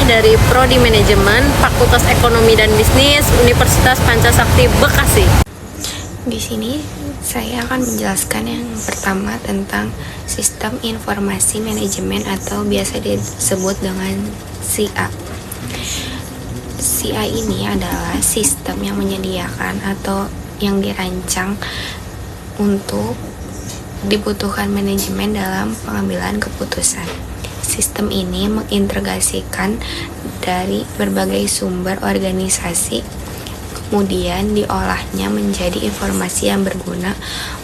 Rini dari Prodi Manajemen, Fakultas Ekonomi dan Bisnis, Universitas Pancasakti, Bekasi. Di sini saya akan menjelaskan yang pertama tentang sistem informasi manajemen atau biasa disebut dengan SIA. SIA ini adalah sistem yang menyediakan atau yang dirancang untuk dibutuhkan manajemen dalam pengambilan keputusan. Sistem ini mengintegrasikan dari berbagai sumber organisasi, kemudian diolahnya menjadi informasi yang berguna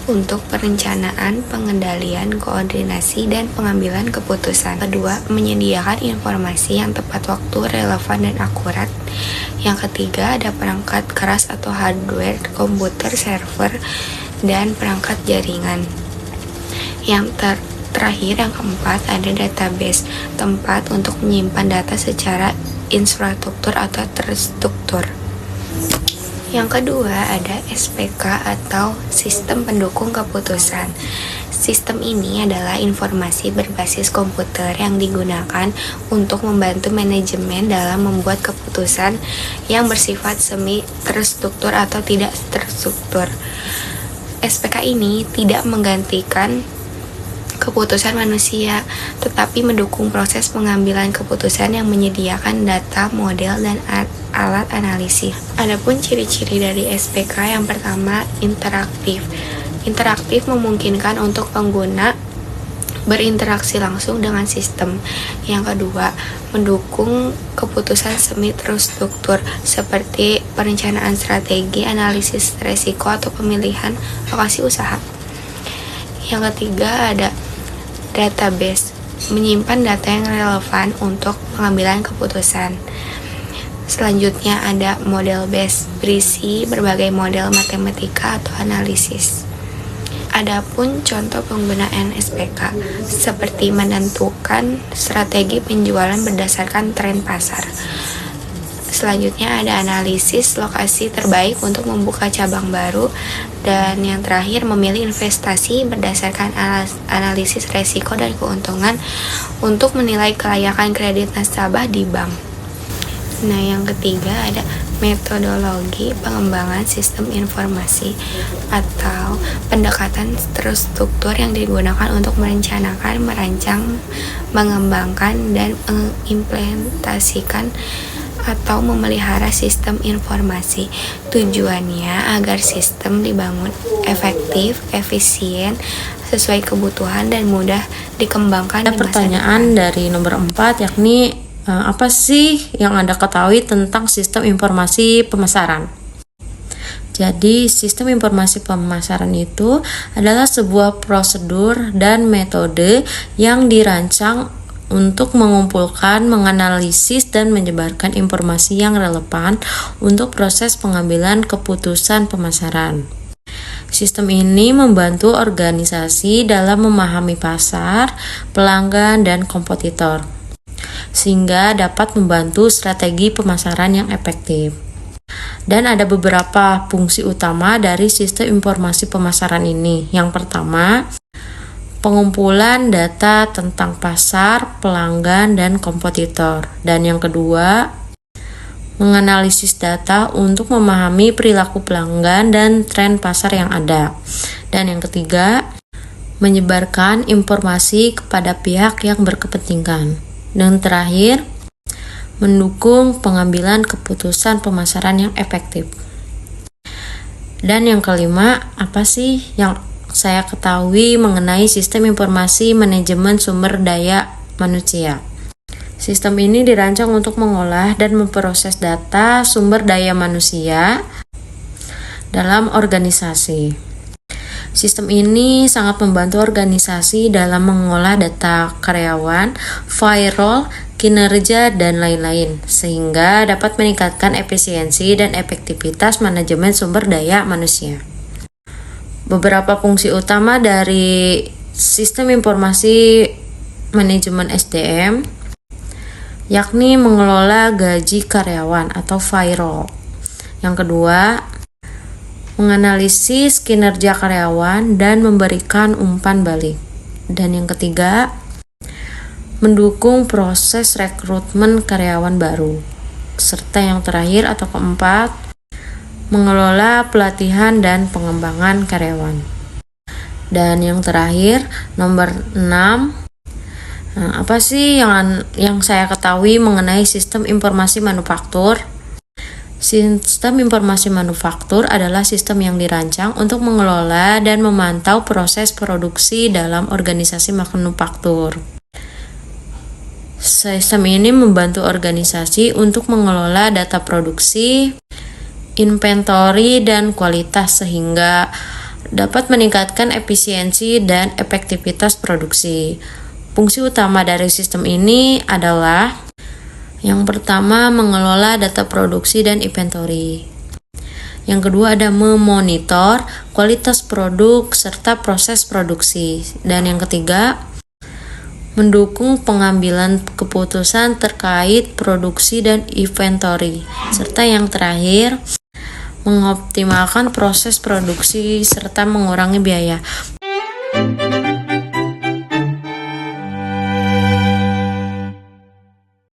untuk perencanaan, pengendalian, koordinasi, dan pengambilan keputusan. Kedua, menyediakan informasi yang tepat waktu, relevan, dan akurat. Yang ketiga, ada perangkat keras atau hardware, komputer, server, dan perangkat jaringan. Yang terakhir, yang keempat, ada database, tempat untuk menyimpan data secara infrastruktur atau terstruktur. Yang kedua, ada SPK atau Sistem Pendukung Keputusan. Sistem ini adalah informasi berbasis komputer yang digunakan untuk membantu manajemen dalam membuat keputusan yang bersifat semi terstruktur atau tidak terstruktur. SPK ini tidak menggantikan keputusan manusia, tetapi mendukung proses pengambilan keputusan yang menyediakan data, model, dan alat analisis. Adapun ciri-ciri dari SPK, yang pertama, interaktif. Interaktif memungkinkan untuk pengguna berinteraksi langsung dengan sistem. Yang kedua, mendukung keputusan semi terstruktur seperti perencanaan strategi, analisis risiko, atau pemilihan lokasi usaha. Yang ketiga, ada database, menyimpan data yang relevan untuk pengambilan keputusan. Selanjutnya ada model base, berisi berbagai model matematika atau analisis. Adapun contoh penggunaan SPK seperti menentukan strategi penjualan berdasarkan tren pasar. Selanjutnya ada analisis lokasi terbaik untuk membuka cabang baru. Dan yang terakhir, memilih investasi berdasarkan analisis resiko dan keuntungan untuk menilai kelayakan kredit nasabah di bank. Nah, yang ketiga ada metodologi pengembangan sistem informasi atau pendekatan terstruktur yang digunakan untuk merencanakan, merancang, mengembangkan, dan mengimplementasikan atau memelihara sistem informasi. Tujuannya agar sistem dibangun efektif, efisien, sesuai kebutuhan, dan mudah dikembangkan. Ada pertanyaan dari nomor 4, yakni apa sih yang Anda ketahui tentang sistem informasi pemasaran? Jadi, sistem informasi pemasaran itu adalah sebuah prosedur dan metode yang dirancang untuk mengumpulkan, menganalisis, dan menyebarkan informasi yang relevan untuk proses pengambilan keputusan pemasaran. Sistem ini membantu organisasi dalam memahami pasar, pelanggan, dan kompetitor, sehingga dapat membantu strategi pemasaran yang efektif. Dan ada beberapa fungsi utama dari sistem informasi pemasaran ini. Yang pertama, pengumpulan data tentang pasar, pelanggan, dan kompetitor. Dan yang kedua, menganalisis data untuk memahami perilaku pelanggan dan tren pasar yang ada. Dan yang ketiga, menyebarkan informasi kepada pihak yang berkepentingan. Dan terakhir, mendukung pengambilan keputusan pemasaran yang efektif. Dan yang kelima, apa sih yang saya ketahui mengenai sistem informasi manajemen sumber daya manusia? Sistem ini dirancang untuk mengolah dan memproses data sumber daya manusia dalam organisasi. Sistem ini sangat membantu organisasi dalam mengolah data karyawan, payroll, kinerja, dan lain-lain, sehingga dapat meningkatkan efisiensi dan efektivitas manajemen sumber daya manusia. Beberapa fungsi utama dari sistem informasi manajemen SDM yakni mengelola gaji karyawan atau payroll. Yang kedua, menganalisis kinerja karyawan dan memberikan umpan balik. Dan yang ketiga, mendukung proses rekrutmen karyawan baru. Serta yang terakhir atau keempat, mengelola pelatihan dan pengembangan karyawan. Dan yang terakhir, nomor 6, apa sih yang saya ketahui mengenai sistem informasi manufaktur? Sistem informasi manufaktur adalah sistem yang dirancang untuk mengelola dan memantau proses produksi dalam organisasi manufaktur. Sistem ini membantu organisasi untuk mengelola data produksi, inventory, dan kualitas sehingga dapat meningkatkan efisiensi dan efektivitas produksi. Fungsi utama dari sistem ini adalah yang pertama, mengelola data produksi dan inventory. Yang kedua ada memonitor kualitas produk serta proses produksi. Dan yang ketiga, mendukung pengambilan keputusan terkait produksi dan inventory. Serta yang terakhir, mengoptimalkan proses produksi serta mengurangi biaya.